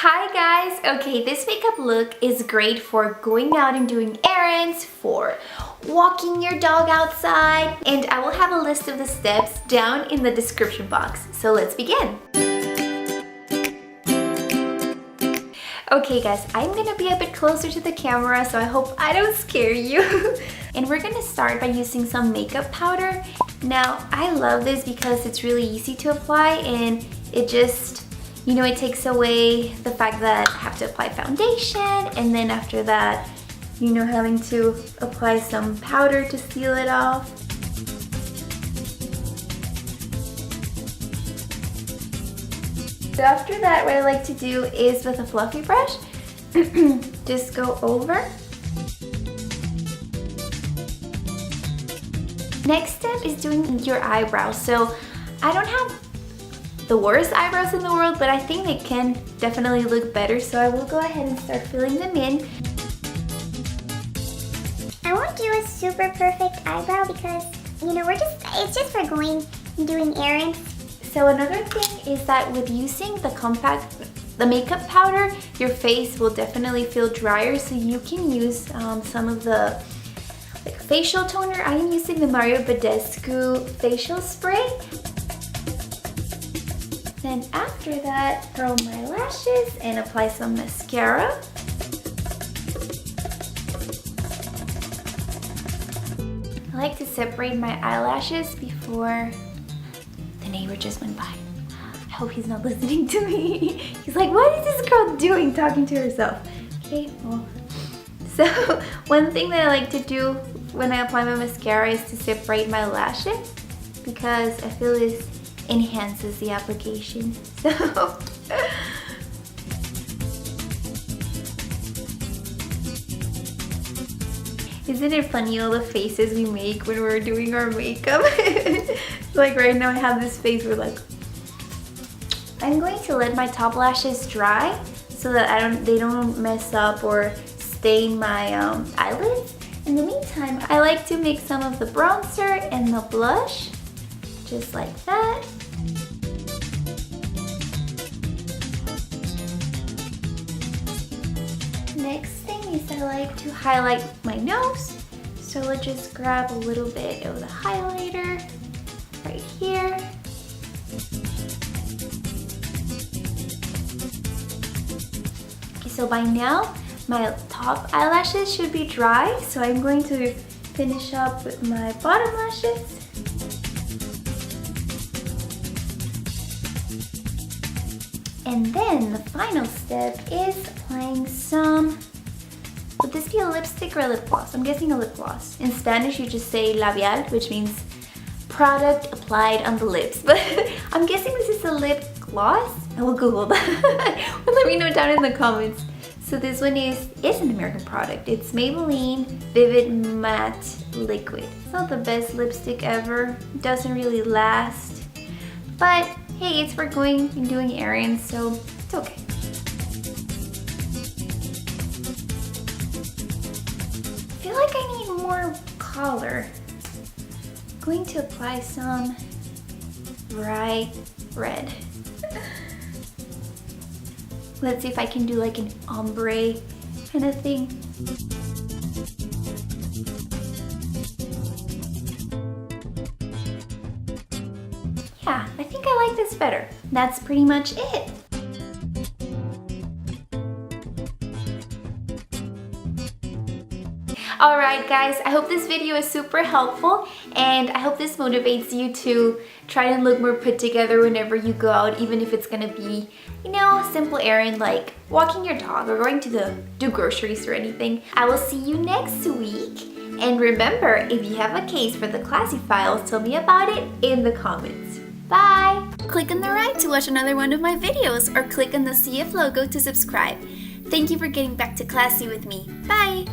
Hi guys! Okay, this makeup look is great for going out and doing errands, for walking your dog outside, and I will have a list of the steps down in the description box. So let's begin! Okay guys, I'm gonna be a bit closer to the camera, so I hope I don't scare you. And we're gonna start by using some makeup powder. Now, I love this because it's really easy to apply and it just, you know, it takes away the fact that I have to apply foundation and then after that, you know, having to apply some powder to seal it off. So after that, what I like to do is with a fluffy brush, just go over. Next step is doing your eyebrows. So I don't have the worst eyebrows in the world, but I think they can definitely look better. So I will go ahead and start filling them in. I won't do a super perfect eyebrow because, you know, it's just for going and doing errands. So another thing is that with using the makeup powder, your face will definitely feel drier, so you can use some of the facial toner. I am using the Mario Badescu facial spray. Then after that, curl my lashes and apply some mascara. I like to separate my eyelashes before the neighbor just went by. I hope he's not listening to me. He's like, what is this girl doing talking to herself? Okay, well. So one thing that I like to do when I apply my mascara is to separate my lashes because I feel this enhances the application. So isn't it funny all the faces we make when we're doing our makeup? Like right now I have this face where like I'm going to let my top lashes dry so that they don't mess up or stain my eyelids. In the meantime, I like to mix some of the bronzer and the blush just like that. Next thing is I like to highlight my nose. So let's just grab a little bit of the highlighter right here. Okay, so by now my top eyelashes should be dry. So I'm going to finish up with my bottom lashes. And then the final step is applying some, would this be a lipstick or a lip gloss? I'm guessing a lip gloss. In Spanish you just say labial, which means product applied on the lips. But I'm guessing this is a lip gloss. I will Google that. Let me know down in the comments. So this one is an American product. It's Maybelline Vivid Matte Liquid. It's not the best lipstick ever. It doesn't really last. But hey, it's for going and doing errands, so it's okay. I feel like I need more color. I'm going to apply some bright red. Let's see if I can do like an ombre kind of thing. Yeah, I think I like this better. That's pretty much it. Alright guys, I hope this video is super helpful and I hope this motivates you to try and look more put together whenever you go out, even if it's gonna be, you know, a simple errand like walking your dog or going to do groceries or anything. I will see you next week. And remember, if you have a case for the classy files, tell me about it in the comments. Bye! Click on the right to watch another one of my videos or click on the CF logo to subscribe. Thank you for getting back to classy with me. Bye!